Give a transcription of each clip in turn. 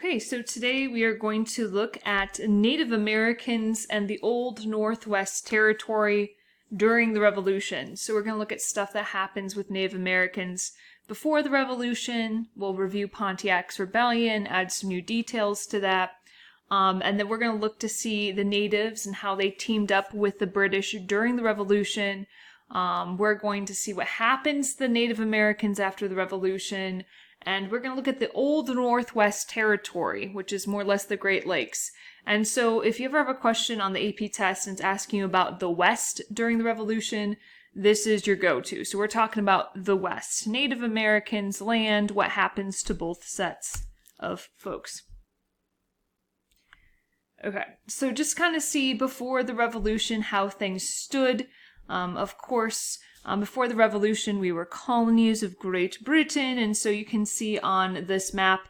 Okay, so today we are going to look at Native Americans and the Old Northwest Territory during the Revolution. So we're going to look at stuff that happens with Native Americans before the Revolution. We'll review Pontiac's Rebellion, add some new details to that. And then we're going to look to see the natives and how they teamed up with the British during the Revolution. We're going to see what happens to the Native Americans after the Revolution. And we're going to look at the Old Northwest Territory, which is more or less the Great Lakes. And so if you ever have a question on the AP test and it's asking you about the West during the Revolution, this is your go-to. So we're talking about the West. Native Americans, land, what happens to both sets of folks. Okay, so just kind of see before the Revolution how things stood. Of course, before the Revolution, we were colonies of Great Britain, and so you can see on this map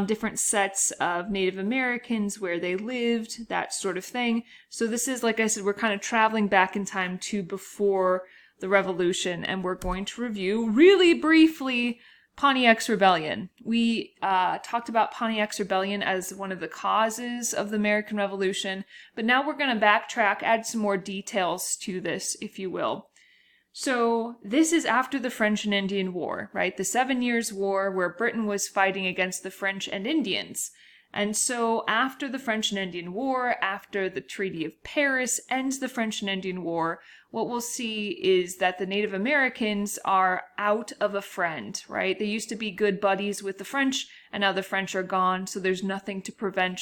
different sets of Native Americans, where they lived, that sort of thing. So this is, like I said, we're kind of traveling back in time to before the Revolution, and we're going to review, really briefly, Pontiac's Rebellion. We talked about Pontiac's Rebellion as one of the causes of the American Revolution, but now we're going to backtrack, add some more details to this, if you will. So this is after the French and Indian War, right? The 7 Years' War, where Britain was fighting against the French and Indians. And so after the French and Indian War, after the Treaty of Paris ends the French and Indian War, what we'll see is that the Native Americans are out of a friend, right? They used to be good buddies with the French, and now the French are gone, so there's nothing to prevent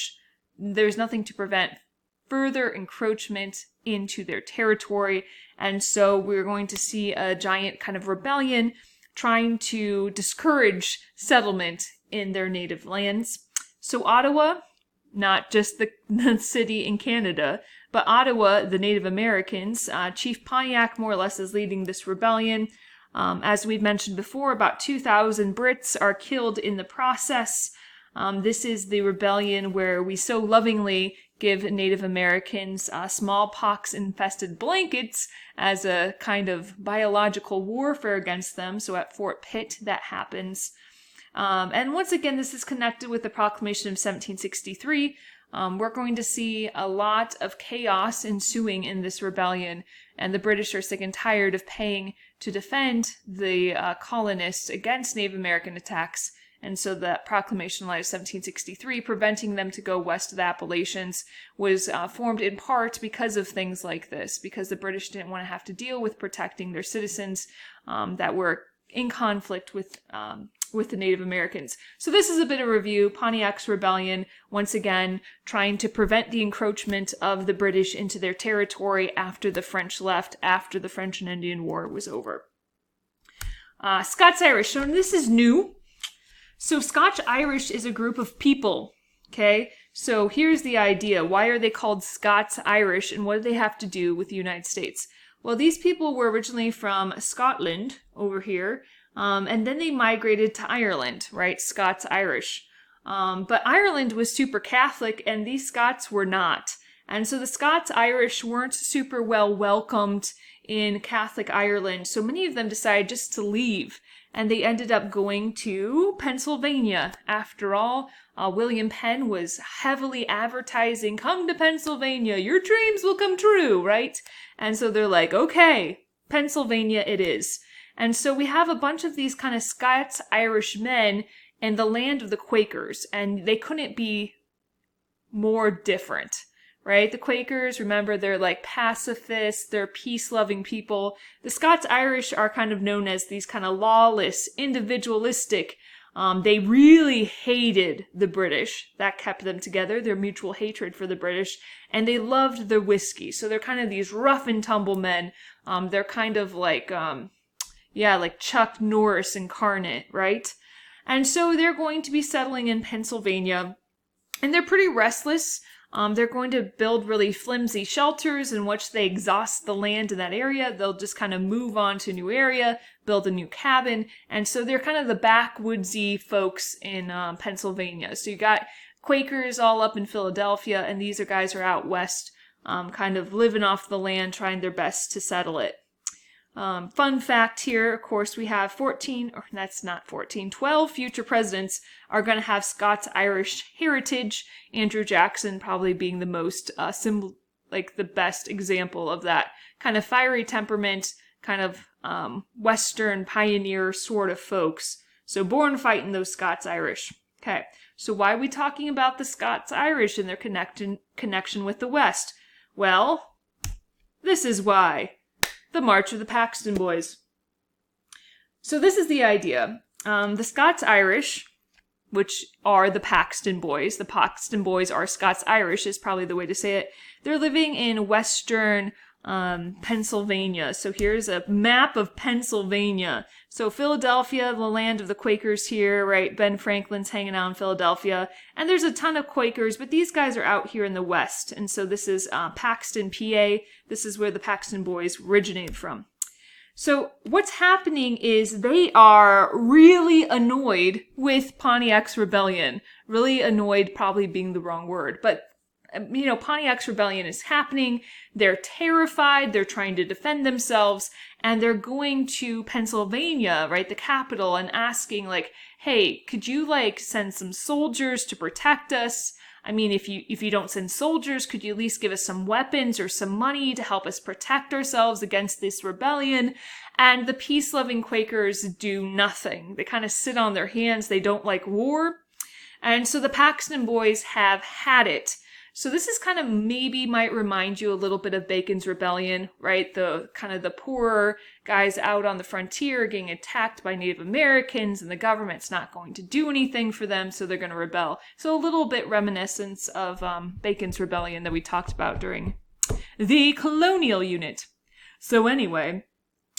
further encroachment into their territory. And so we're going to see a giant kind of rebellion trying to discourage settlement in their native lands. So Ottawa, not just the city in Canada, but Ottawa, the Native Americans, Chief Pontiac more or less is leading this rebellion. As we've mentioned before, about 2,000 Brits are killed in the process. This is the rebellion where we so lovingly give Native Americans smallpox-infested blankets as a kind of biological warfare against them. So at Fort Pitt, that happens. And once again, this is connected with the Proclamation of 1763. We're going to see a lot of chaos ensuing in this rebellion, and the British are sick and tired of paying to defend the colonists against Native American attacks. And so the Proclamation of 1763, preventing them to go west of the Appalachians, was formed in part because of things like this, because the British didn't want to have to deal with protecting their citizens that were in conflict with the Native Americans. So this is a bit of a review. Pontiac's Rebellion, once again, trying to prevent the encroachment of the British into their territory after the French left, after the French and Indian War was over. Scots-Irish. So this is new. So Scotch-Irish is a group of people, okay? So here's the idea. Why are they called Scots-Irish, and what do they have to do with the United States? Well, these people were originally from Scotland, over here, and then they migrated to Ireland, right? Scots-Irish. But Ireland was super Catholic, and these Scots were not. And so the Scots-Irish weren't super well welcomed in Catholic Ireland, so many of them decided just to leave. And they ended up going to Pennsylvania. After all, William Penn was heavily advertising, come to Pennsylvania, your dreams will come true, right? And so they're like, okay, Pennsylvania it is. And so we have a bunch of these kind of Scots-Irish men in the land of the Quakers, and they couldn't be more different. Right? The Quakers, remember, they're like pacifists, they're peace-loving people. The Scots-Irish are kind of known as these kind of lawless, individualistic. They really hated the British. That kept them together, their mutual hatred for the British. And they loved their whiskey. So they're kind of these rough and tumble men. They're kind of like, like Chuck Norris incarnate, right? And so they're going to be settling in Pennsylvania. And they're pretty restless. They're going to build really flimsy shelters in which they exhaust the land in that area. They'll just kind of move on to a new area, build a new cabin. And so they're kind of the backwoodsy folks in Pennsylvania. So you got Quakers all up in Philadelphia, and these guys are out west, kind of living off the land, trying their best to settle it. Fun fact here, of course, we have 12 future presidents are going to have Scots-Irish heritage. Andrew Jackson probably being the most the best example of that kind of fiery temperament, kind of Western pioneer sort of folks. So born fighting those Scots-Irish. Okay, so why are we talking about the Scots-Irish and their connection with the West? Well, this is why. The March of the Paxton Boys. So this is the idea. The Scots-Irish, which are the Paxton Boys, the Paxton Boys are Scots-Irish is probably the way to say it. They're living in western Pennsylvania. So here's a map of Pennsylvania. So Philadelphia, the land of the Quakers here, right? Ben Franklin's hanging out in Philadelphia. And there's a ton of Quakers, but these guys are out here in the West. And so this is Paxton, PA. This is where the Paxton Boys originated from. So what's happening is they are really annoyed with Pontiac's rebellion. Really annoyed probably being the wrong word, but Pontiac's rebellion is happening. They're terrified. They're trying to defend themselves. And they're going to Pennsylvania, right, the capital, and asking, like, hey, could you, send some soldiers to protect us? I mean, if you don't send soldiers, could you at least give us some weapons or some money to help us protect ourselves against this rebellion? And the peace-loving Quakers do nothing. They kind of sit on their hands. They don't like war. And so the Paxton Boys have had it. So this is kind of maybe might remind you a little bit of Bacon's Rebellion, right? The kind of the poorer guys out on the frontier getting attacked by Native Americans and the government's not going to do anything for them, so they're going to rebel. So a little bit reminiscence of Bacon's Rebellion that we talked about during the colonial unit. So anyway,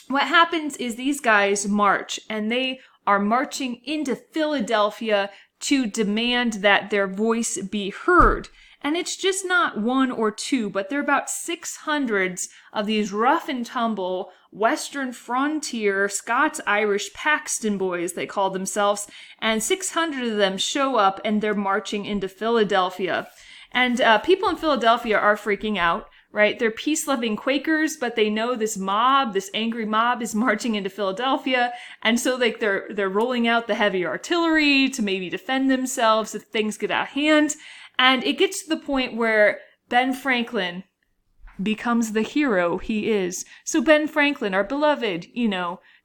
what happens is these guys march, and they are marching into Philadelphia to demand that their voice be heard. And it's just not one or two, but there are about 600 of these rough and tumble Western frontier Scots-Irish Paxton Boys, they call themselves, and 600 of them show up and they're marching into Philadelphia. And people in Philadelphia are freaking out, right? They're peace-loving Quakers, but they know this mob, this angry mob is marching into Philadelphia, and so they're rolling out the heavy artillery to maybe defend themselves if things get out of hand. And it gets to the point where Ben Franklin becomes the hero he is. So Ben Franklin, our beloved,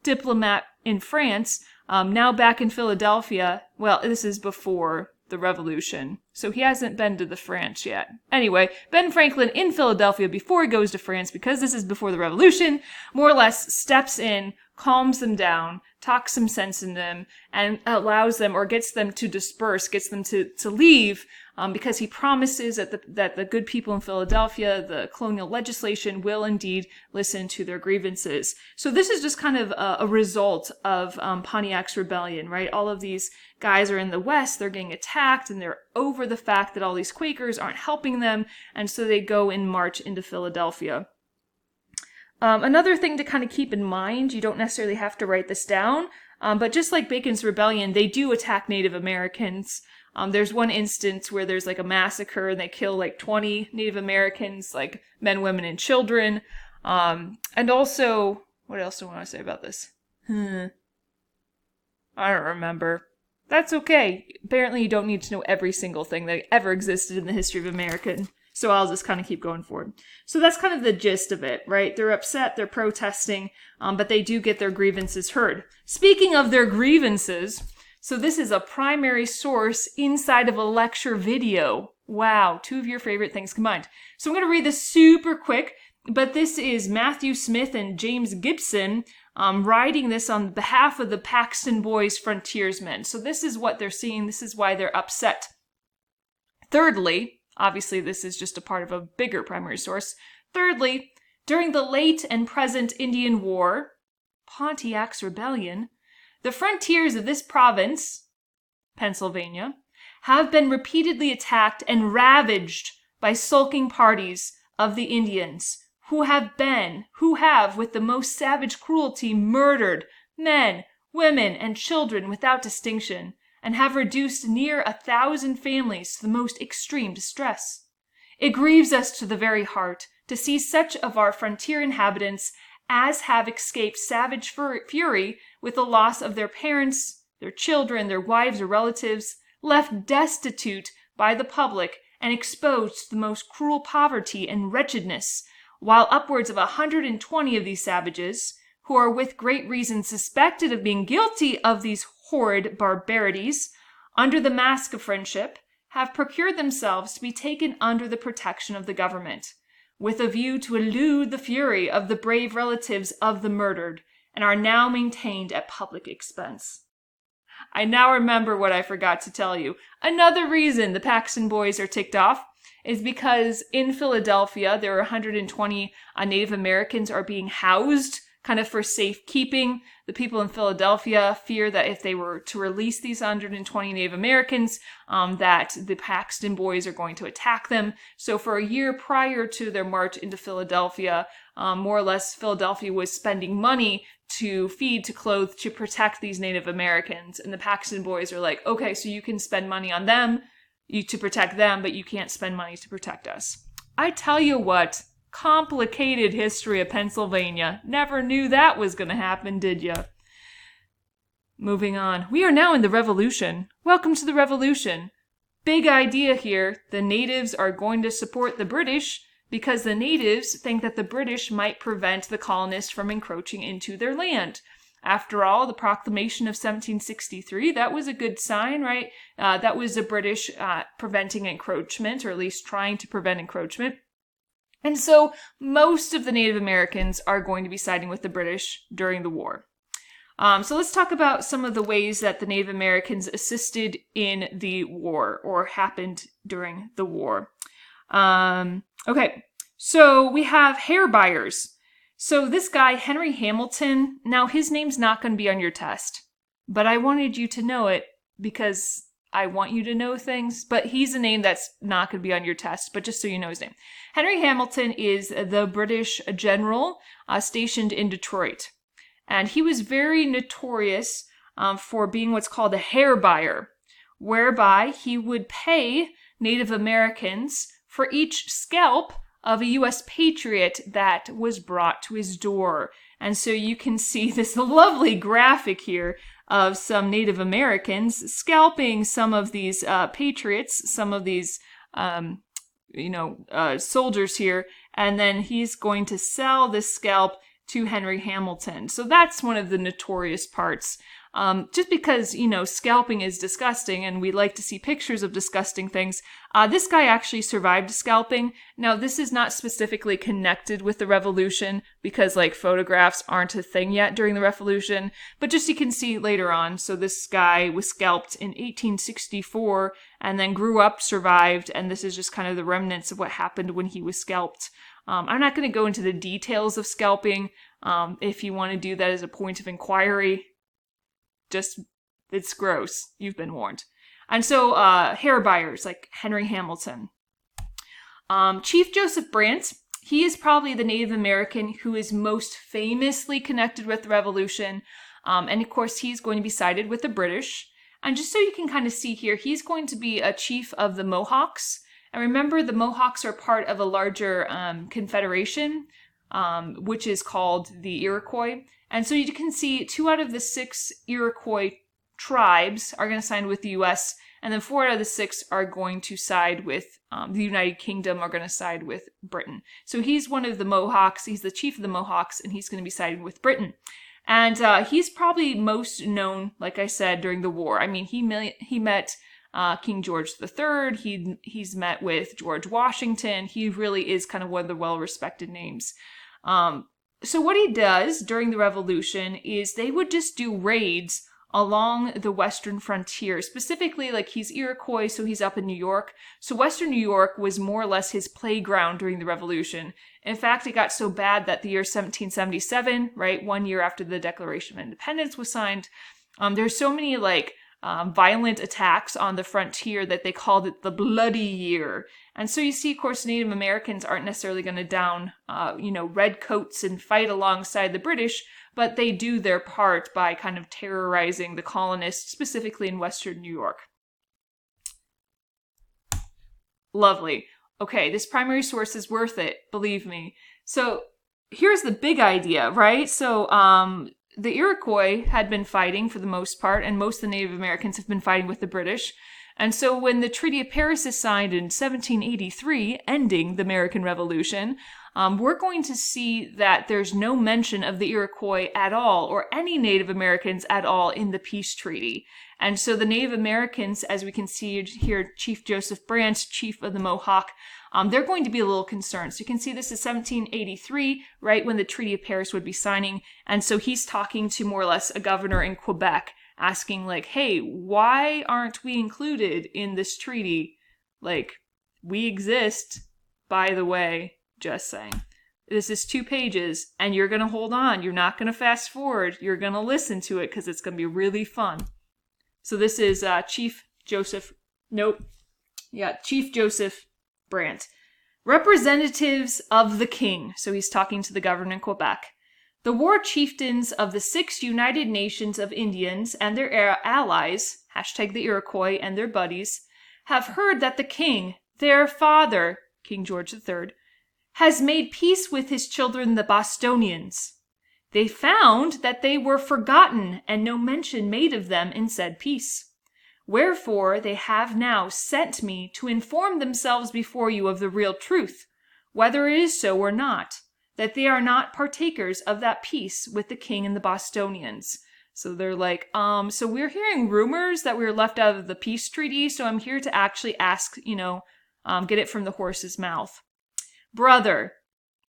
diplomat in France, now back in Philadelphia. Well, this is before the Revolution, so he hasn't been to the France yet. Anyway, Ben Franklin in Philadelphia before he goes to France, because this is before the Revolution, more or less steps in, calms them down, talks some sense in them, and allows them, or gets them to disperse, gets them to leave, because he promises that the good people in Philadelphia, the colonial legislation, will indeed listen to their grievances. So this is just kind of a result of Pontiac's rebellion, right? All of these guys are in the West, they're getting attacked, and they're over the fact that all these Quakers aren't helping them, and so they go and march into Philadelphia. Another thing to kind of keep in mind, you don't necessarily have to write this down, but just like Bacon's Rebellion, they do attack Native Americans. There's one instance where there's a massacre and they kill 20 Native Americans, men, women, and children. And also, what else do I want to say about this? I don't remember. That's okay. Apparently you don't need to know every single thing that ever existed in the history of America. So I'll just kind of keep going forward. So that's kind of the gist of it, right? They're upset, they're protesting, but they do get their grievances heard. Speaking of their grievances, so this is a primary source inside of a lecture video. Wow, two of your favorite things combined. So I'm going to read this super quick, but this is Matthew Smith and James Gibson writing this on behalf of the Paxton Boys frontiersmen. So this is what they're seeing. This is why they're upset. Thirdly, obviously this is just a part of a bigger primary source. Thirdly, during the late and present Indian War, Pontiac's Rebellion, the frontiers of this province, Pennsylvania, have been repeatedly attacked and ravaged by sulking parties of the Indians, who have, with the most savage cruelty, murdered men, women, and children without distinction, and have reduced near 1,000 families to the most extreme distress. It grieves us to the very heart to see such of our frontier inhabitants as have escaped savage fury with the loss of their parents, their children, their wives or relatives, left destitute by the public and exposed to the most cruel poverty and wretchedness, while upwards of 120 of these savages, who are with great reason suspected of being guilty of these horrid barbarities, under the mask of friendship, have procured themselves to be taken under the protection of the government, with a view to elude the fury of the brave relatives of the murdered, and are now maintained at public expense. I now remember what I forgot to tell you. Another reason the Paxton Boys are ticked off is because in Philadelphia, there are 120 Native Americans are being housed kind of for safekeeping. The people in Philadelphia fear that if they were to release these 120 Native Americans, that the Paxton Boys are going to attack them. So for a year prior to their march into Philadelphia, more or less Philadelphia was spending money to feed, to clothe, to protect these Native Americans. And the Paxton Boys are like, okay, so you can spend money on them to protect them, but you can't spend money to protect us. I tell you what, complicated history of Pennsylvania. Never knew that was going to happen, did ya? Moving on. We are now in the Revolution. Welcome to the Revolution. Big idea here. The natives are going to support the British because the natives think that the British might prevent the colonists from encroaching into their land. After all, the Proclamation of 1763, that was a good sign, right? That was the British preventing encroachment, or at least trying to prevent encroachment. And so most of the Native Americans are going to be siding with the British during the war. So let's talk about some of the ways that the Native Americans assisted in the war, or happened during the war. Okay, so we have hair buyers. So this guy, Henry Hamilton, now his name's not going to be on your test, but I wanted you to know it because I want you to know things, but he's a name that's not going to be on your test, but just so you know his name. Henry Hamilton is the British general stationed in Detroit, and he was very notorious for being what's called a hair buyer, whereby he would pay Native Americans for each scalp of a U.S. patriot that was brought to his door. And so you can see this lovely graphic here of some Native Americans scalping some of these patriots, some of these, soldiers here, and then he's going to sell this scalp to Henry Hamilton. So that's one of the notorious parts. Just because, scalping is disgusting and we like to see pictures of disgusting things, this guy actually survived scalping. Now, this is not specifically connected with the Revolution because, photographs aren't a thing yet during the Revolution, but just you can see later on. So this guy was scalped in 1864 and then grew up, survived, and this is just kind of the remnants of what happened when he was scalped. I'm not going to go into the details of scalping. If you want to do that as a point of inquiry, it's gross. You've been warned. And so, hair buyers like Henry Hamilton. Chief Joseph Brant, he is probably the Native American who is most famously connected with the Revolution. And of course, he's going to be sided with the British. And just so you can kind of see here, he's going to be a chief of the Mohawks. And remember, the Mohawks are part of a larger confederation, which is called the Iroquois. And so you can see 2 out of the 6 Iroquois tribes are going to side with the U.S., and then 4 out of the 6 are going to side with the United Kingdom, are going to side with Britain. So he's one of the Mohawks, he's the chief of the Mohawks, and he's going to be siding with Britain. And he's probably most known, like I said, during the war. I mean, he met King George III, he's met with George Washington. He really is kind of one of the well-respected names. So what he does during the Revolution is they would just do raids along the western frontier. Specifically, he's Iroquois, so he's up in New York. So western New York was more or less his playground during the Revolution. In fact, it got so bad that the year 1777, right, 1 year after the Declaration of Independence was signed, there's so many, violent attacks on the frontier that they called it the Bloody Year. And so you see, of course, Native Americans aren't necessarily going to down, red coats and fight alongside the British, but they do their part by kind of terrorizing the colonists, specifically in western New York. Lovely. Okay, this primary source is worth it, believe me. So here's the big idea, right? So, the Iroquois had been fighting for the most part, and most of the Native Americans have been fighting with the British. And so when the Treaty of Paris is signed in 1783, ending the American Revolution, we're going to see that there's no mention of the Iroquois at all, or any Native Americans at all, in the peace treaty. And so the Native Americans, as we can see here, Chief Joseph Brant, chief of the Mohawk, they're going to be a little concerned. So you can see this is 1783, right when the Treaty of Paris would be signing. And so he's talking to more or less a governor in Quebec, asking like, hey, why aren't we included in this treaty? Like, we exist, by the way, just saying. This is 2 pages, and you're going to hold on. You're not going to fast forward. You're going to listen to it because it's going to be really fun. So this is Chief Joseph Brant. Representatives of the king. So he's talking to the governor in Quebec. The war chieftains of the 6 United Nations of Indians and their allies, hashtag the Iroquois and their buddies, have heard that the king, their father, King George III, has made peace with his children, the Bostonians. They found that they were forgotten and no mention made of them in said peace. Wherefore they have now sent me to inform themselves before you of the real truth, whether it is so or not, that they are not partakers of that peace with the king and the Bostonians. So they're like, so we're hearing rumors that we were left out of the peace treaty, so I'm here to actually ask, get it from the horse's mouth. Brother,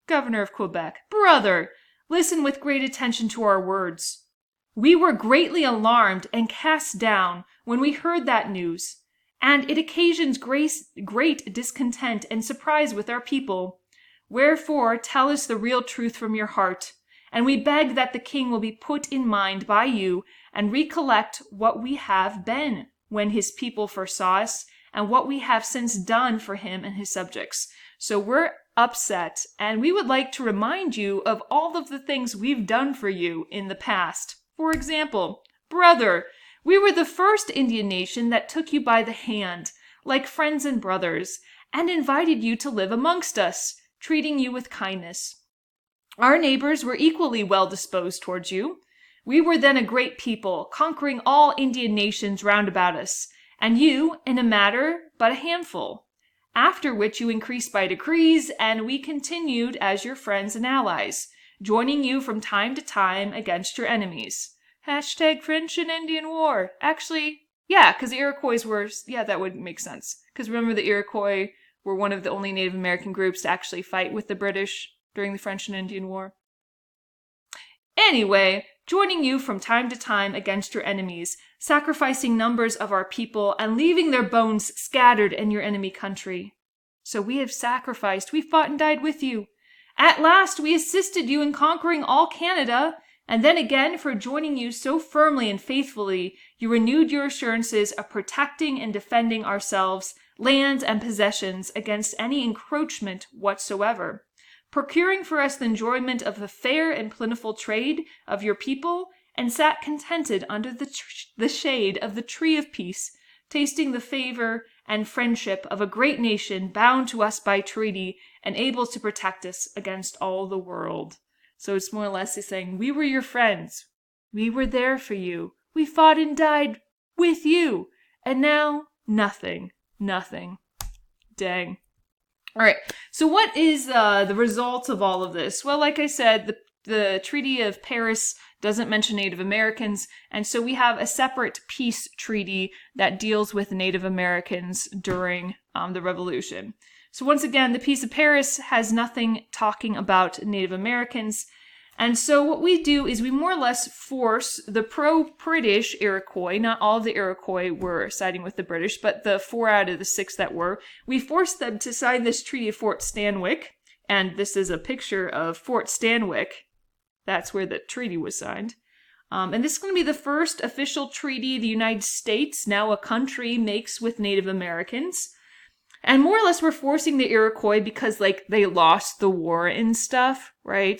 Governor of Quebec, brother, listen with great attention to our words. We were greatly alarmed and cast down when we heard that news, and it occasions great discontent and surprise with our people. Wherefore, tell us the real truth from your heart, and we beg that the king will be put in mind by you and recollect what we have been when his people first saw us, and what we have since done for him and his subjects. So we're upset, and we would like to remind you of all of the things we've done for you in the past. For example, brother, we were the first Indian nation that took you by the hand, like friends and brothers, and invited you to live amongst us, treating you with kindness. Our neighbors were equally well disposed towards you. We were then a great people, conquering all Indian nations round about us, and you, in a matter, but a handful. After which you increased by degrees, and we continued as your friends and allies, joining you from time to time against your enemies. Hashtag French and Indian War. Actually, yeah, because the Iroquois were, that would make sense. Because remember, the Iroquois were one of the only Native American groups to actually fight with the British during the French and Indian War. Anyway, joining you from time to time against your enemies, sacrificing numbers of our people, and leaving their bones scattered in your enemy country. So we have sacrificed, we fought and died with you. At last we assisted you in conquering all Canada, and then again for joining you so firmly and faithfully, you renewed your assurances of protecting and defending ourselves, lands and possessions against any encroachment whatsoever, procuring for us the enjoyment of the fair and plentiful trade of your people, and sat contented under the shade of the tree of peace, tasting the favor and friendship of a great nation bound to us by treaty and able to protect us against all the world. So it's more or less saying, we were your friends. We were there for you. We fought and died with you. And now, nothing. Nothing. Dang. All right. So what is the result of all of this? Well, like I said, the Treaty of Paris doesn't mention Native Americans, and so we have a separate peace treaty that deals with Native Americans during the Revolution. So once again, the Peace of Paris has nothing talking about Native Americans, and so what we do is we more or less force the pro-British Iroquois, not all of the Iroquois were siding with the British, but the 4 out of the 6 that were, we forced them to sign this Treaty of Fort Stanwix, and this is a picture of Fort Stanwix. That's where the treaty was signed. And this is going to be the first official treaty the United States, now a country, makes with Native Americans. And more or less we're forcing the Iroquois because, they lost the war and stuff, right?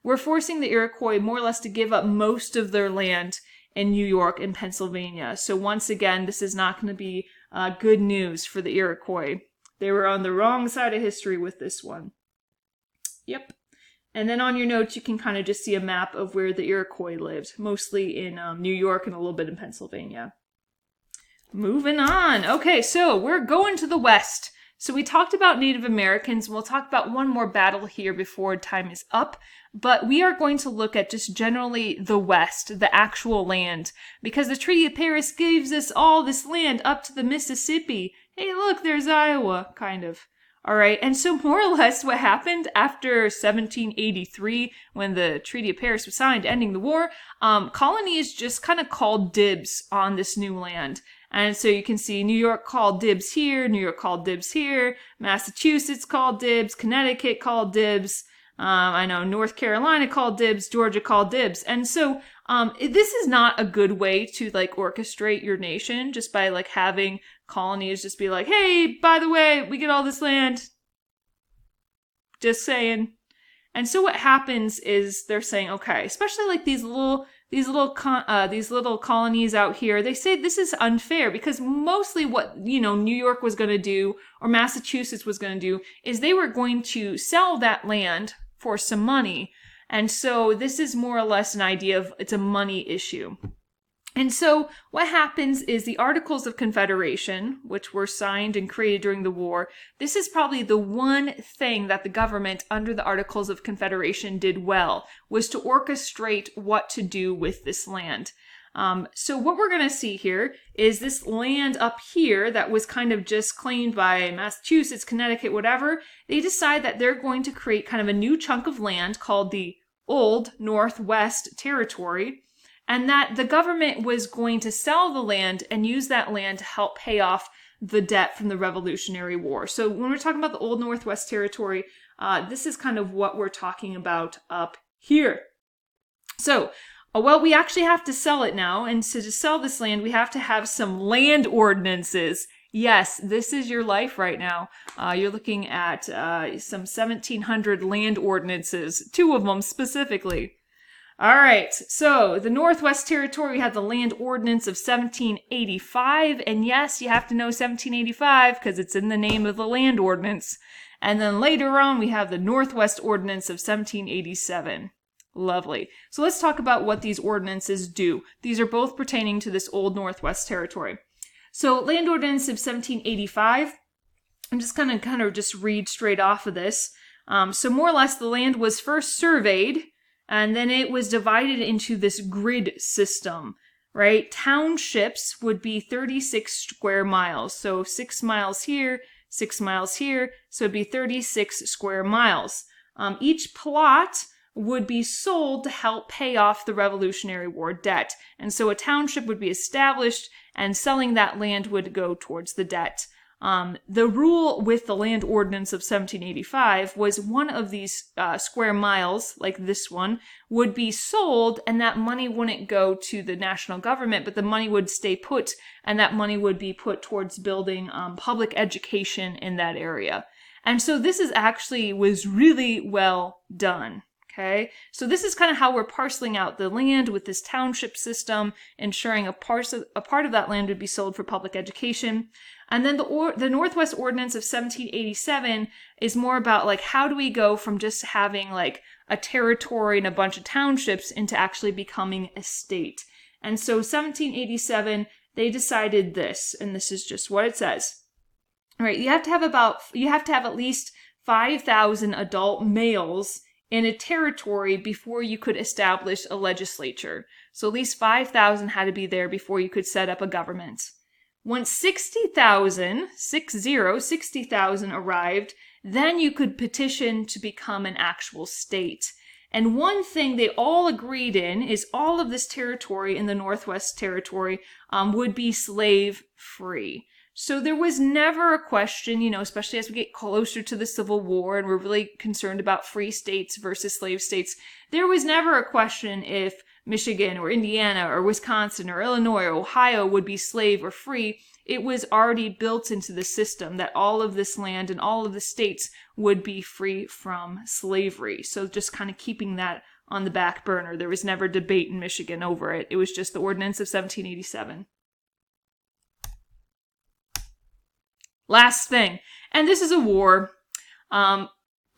We're forcing the Iroquois more or less to give up most of their land in New York and Pennsylvania. So once again, this is not going to be good news for the Iroquois. They were on the wrong side of history with this one. Yep. And then on your notes, you can kind of just see a map of where the Iroquois lived, mostly in New York and a little bit in Pennsylvania. Moving on. Okay, so we're going to the West. So we talked about Native Americans, and we'll talk about one more battle here before time is up. But we are going to look at just generally the West, the actual land, because the Treaty of Paris gives us all this land up to the Mississippi. Hey, look, there's Iowa, kind of. All right, and so more or less what happened after 1783, when the Treaty of Paris was signed, ending the war, colonies just kind of called dibs on this new land. And so you can see New York called dibs here, New York called dibs here, Massachusetts called dibs, Connecticut called dibs, I know North Carolina called dibs, Georgia called dibs. And so this is not a good way to like orchestrate your nation, just by like having colonies just be like, hey, by the way, we get all this land. Just saying. And so what happens is they're saying, okay, especially like these little colonies out here, they say this is unfair because mostly what, New York was going to do or Massachusetts was going to do is they were going to sell that land for some money. And so this is more or less an idea of it's a money issue. And so what happens is the Articles of Confederation, which were signed and created during the war, this is probably the one thing that the government under the Articles of Confederation did well, was to orchestrate what to do with this land. So what we're going to see here is this land up here that was kind of just claimed by Massachusetts, Connecticut, whatever. They decide that they're going to create kind of a new chunk of land called the Old Northwest Territory, and that the government was going to sell the land and use that land to help pay off the debt from the Revolutionary War. So when we're talking about the Old Northwest Territory, this is kind of what we're talking about up here. So, well, we actually have to sell it now, and so to sell this land, we have to have some land ordinances. Yes, this is your life right now. You're looking at some 1700 land ordinances, 2 of them specifically. All right, so the Northwest Territory had the Land Ordinance of 1785, and yes, you have to know 1785 because it's in the name of the Land Ordinance. And then later on, we have the Northwest Ordinance of 1787. Lovely. So let's talk about what these ordinances do. These are both pertaining to this Old Northwest Territory. So Land Ordinance of 1785, I'm just going to kind of just read straight off of this. So more or less, the land was first surveyed, and then it was divided into this grid system, right? Townships would be 36 square miles. So 6 miles here, 6 miles here. So it'd be 36 square miles. Each plot would be sold to help pay off the Revolutionary War debt. And so a township would be established, and selling that land would go towards the debt. The rule with the Land Ordinance of 1785 was one of these square miles, like this one, would be sold, and that money wouldn't go to the national government, but the money would stay put, and that money would be put towards building public education in that area. And so this was really well done. Okay, so this is kind of how we're parceling out the land with this township system, ensuring a part of that land would be sold for public education. And then the Northwest Ordinance of 1787 is more about like how do we go from just having like a territory and a bunch of townships into actually becoming a state. And so 1787, they decided this, and this is just what it says. All right, you have to have at least 5,000 adult males in a territory before you could establish a legislature. So at least 5,000 had to be there before you could set up a government. Once 60,000 arrived, then you could petition to become an actual state. And one thing they all agreed in is all of this territory in the Northwest Territory would be slave-free. So there was never a question, especially as we get closer to the Civil War and we're really concerned about free states versus slave states, there was never a question if Michigan or Indiana or Wisconsin or Illinois or Ohio would be slave or free. It was already built into the system that all of this land and all of the states would be free from slavery. So just kind of keeping that on the back burner. There was never debate in Michigan over it. It was just the Ordinance of 1787. Last thing, and this is a war, and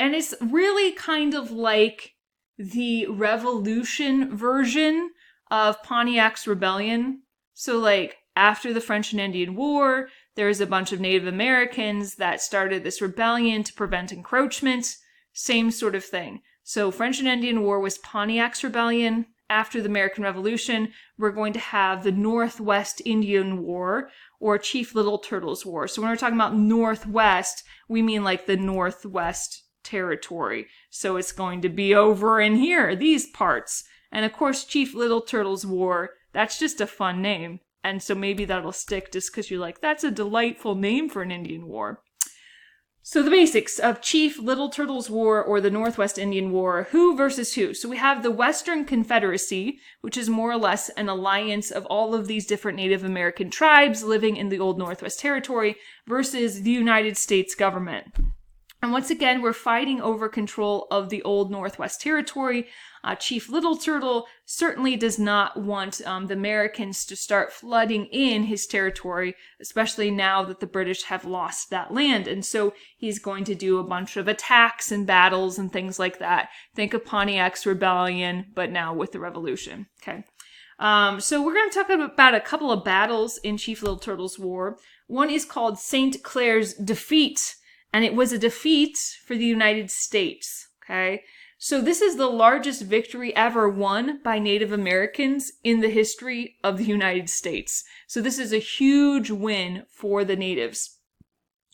And it's really kind of like the Revolution version of Pontiac's Rebellion. So, like, after the French and Indian War, there's a bunch of Native Americans that started this rebellion to prevent encroachment. Same sort of thing. So, French and Indian War was Pontiac's Rebellion. After the American Revolution, we're going to have the Northwest Indian War, or Chief Little Turtle's War. So when we're talking about Northwest, we mean like the Northwest Territory. So it's going to be over in here, these parts. And of course, Chief Little Turtle's War, that's just a fun name. And so maybe that'll stick just because you're like, that's a delightful name for an Indian war. So the basics of Chief Little Turtle's War, or the Northwest Indian War, who versus who? So we have the Western Confederacy, which is more or less an alliance of all of these different Native American tribes living in the old Northwest Territory, versus the United States government. And once again, we're fighting over control of the old Northwest Territory. Chief Little Turtle certainly does not want the Americans to start flooding in his territory, especially now that the British have lost that land. And so he's going to do a bunch of attacks and battles and things like that. Think of Pontiac's Rebellion, but now with the Revolution. Okay. So we're going to talk about a couple of battles in Chief Little Turtle's War. One is called St. Clair's Defeat, and it was a defeat for the United States. Okay. So this is the largest victory ever won by Native Americans in the history of the United States. So this is a huge win for the natives.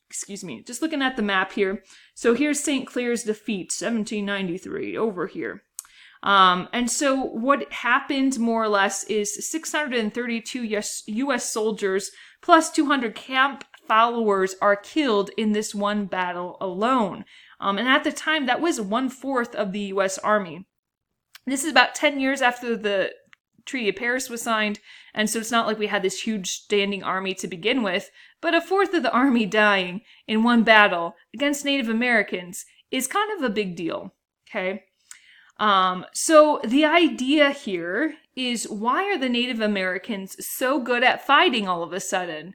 Excuse me, just looking at the map here. So here's St. Clair's Defeat, 1793, over here. And so what happened more or less is 632 U.S. soldiers plus 200 camp followers are killed in this one battle alone. And at the time, that was 1/4 of the U.S. Army. This is about 10 years after the Treaty of Paris was signed, and so it's not like we had this huge standing army to begin with, but 1/4 of the army dying in one battle against Native Americans is kind of a big deal, okay? So the idea here is, why are the Native Americans so good at fighting all of a sudden?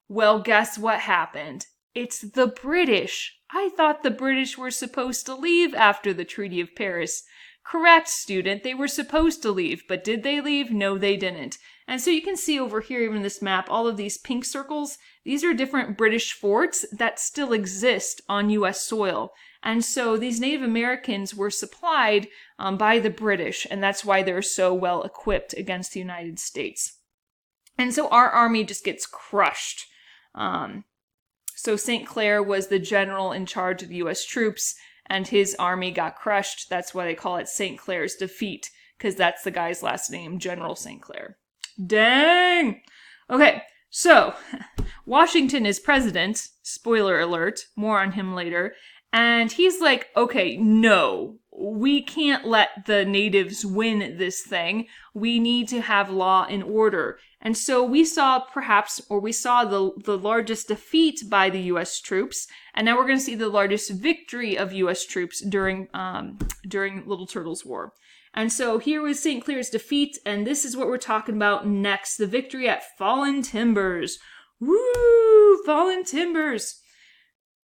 Well, guess what happened? It's the British. I thought the British were supposed to leave after the Treaty of Paris. Correct, student. They were supposed to leave, but did they leave? No, they didn't. And so you can see over here, even in this map, all of these pink circles. These are different British forts that still exist on U.S. soil. And so these Native Americans were supplied by the British, and that's why they're so well equipped against the United States. And so our army just gets crushed. So St. Clair was the general in charge of the U.S. troops, and his army got crushed. That's why they call it St. Clair's Defeat, because that's the guy's last name, General St. Clair. Dang! Okay, so Washington is president. Spoiler alert, more on him later. And he's like, okay, no, we can't let the natives win this thing. We need to have law and order. And so we saw the largest defeat by the U.S. troops, and now we're going to see the largest victory of U.S. troops during Little Turtle's War. And so here was St. Clair's Defeat, and this is what we're talking about next, the victory at Fallen Timbers. Woo! Fallen Timbers!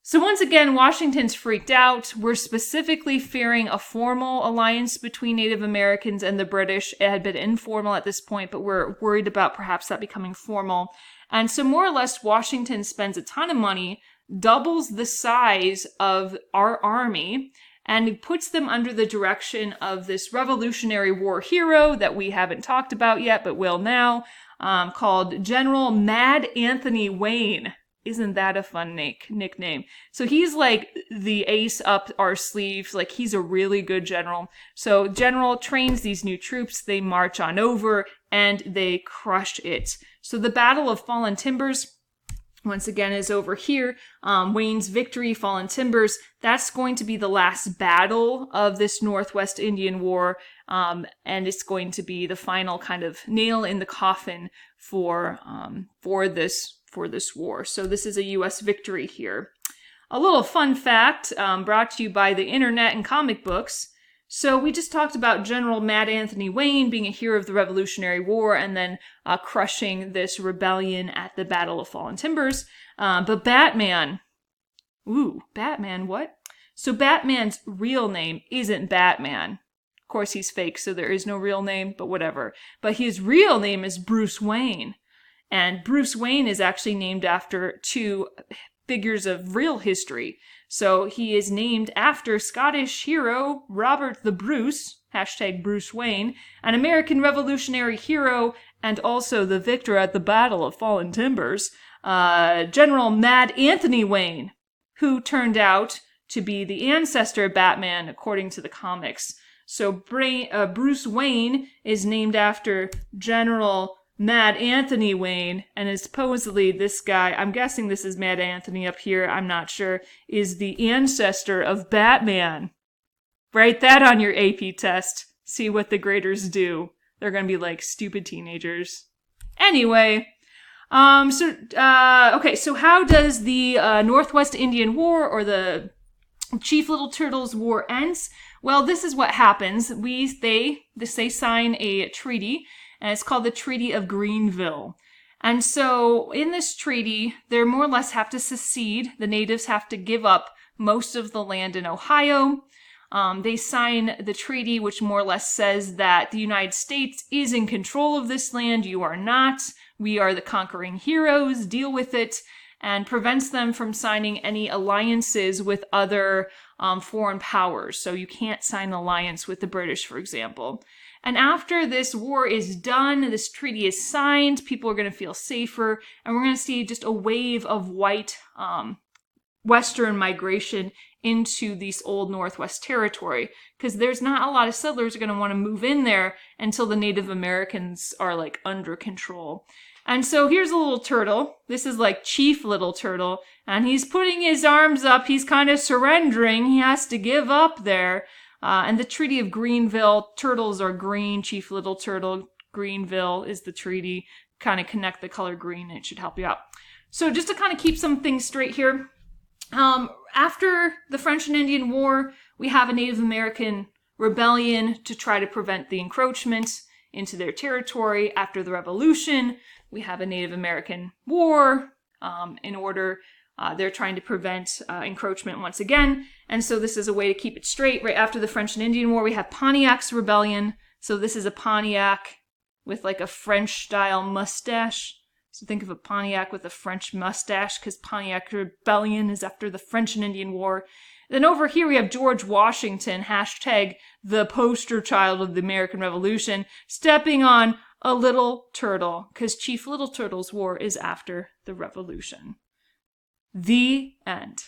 So once again, Washington's freaked out. We're specifically fearing a formal alliance between Native Americans and the British. It had been informal at this point, but we're worried about perhaps that becoming formal. And so more or less, Washington spends a ton of money, doubles the size of our army, and puts them under the direction of this Revolutionary War hero that we haven't talked about yet, but will now, called General Mad Anthony Wayne. Isn't that a fun nickname? So he's like the ace up our sleeves. Like, he's a really good general. So General trains these new troops. They march on over and they crush it. So the Battle of Fallen Timbers, once again, is over here. Wayne's victory, Fallen Timbers. That's going to be the last battle of this Northwest Indian War. And it's going to be the final kind of nail in the coffin for this war. So this is a U.S. victory here. A little fun fact brought to you by the internet and comic books. So we just talked about General Mad Anthony Wayne being a hero of the Revolutionary War and then crushing this rebellion at the Battle of Fallen Timbers. But Batman, what? So Batman's real name isn't Batman. Of course, he's fake, so there is no real name, but whatever. But his real name is Bruce Wayne. And Bruce Wayne is actually named after two figures of real history. So he is named after Scottish hero Robert the Bruce, hashtag Bruce Wayne, an American Revolutionary hero and also the victor at the Battle of Fallen Timbers, General Mad Anthony Wayne, who turned out to be the ancestor of Batman according to the comics. So Bruce Wayne is named after General Mad Anthony Wayne, and is supposedly this guy, I'm guessing this is Mad Anthony up here, I'm not sure, is the ancestor of Batman. Write that on your AP test. See what the graders do. They're gonna be like stupid teenagers. Anyway, so how does the Northwest Indian War or the Chief Little Turtles War ends? Well, this is what happens. They sign a treaty, and it's called the Treaty of Greenville. And so in this treaty, they more or less have to secede. The natives have to give up most of the land in Ohio. They sign the treaty, which more or less says that the United States is in control of this land. You are not. We are the conquering heroes. Deal with it. And prevents them from signing any alliances with other foreign powers. So you can't sign an alliance with the British, for example. And after this war is done, this treaty is signed, people are going to feel safer, and we're going to see just a wave of white Western migration into this old Northwest territory, because there's not a lot of settlers are going to want to move in there until the Native Americans are like under control. And so here's a little turtle. This is like Chief Little Turtle, and he's putting his arms up. He's kind of surrendering. He has to give up there. And the Treaty of Greenville, turtles are green. Chief Little Turtle, Greenville is the treaty. Kind of connect the color green, and it should help you out. So just to kind of keep some things straight here, after the French and Indian War, we have a Native American rebellion to try to prevent the encroachment into their territory. After the Revolution, we have a Native American war they're trying to prevent encroachment once again. And so this is a way to keep it straight. Right after the French and Indian War, we have Pontiac's rebellion. So this is a Pontiac with like a French-style mustache. So think of a Pontiac with a French mustache, because Pontiac rebellion is after the French and Indian War. Then over here we have George Washington, hashtag the poster child of the American Revolution, stepping on a little turtle, because Chief Little Turtle's War is after the Revolution. The end.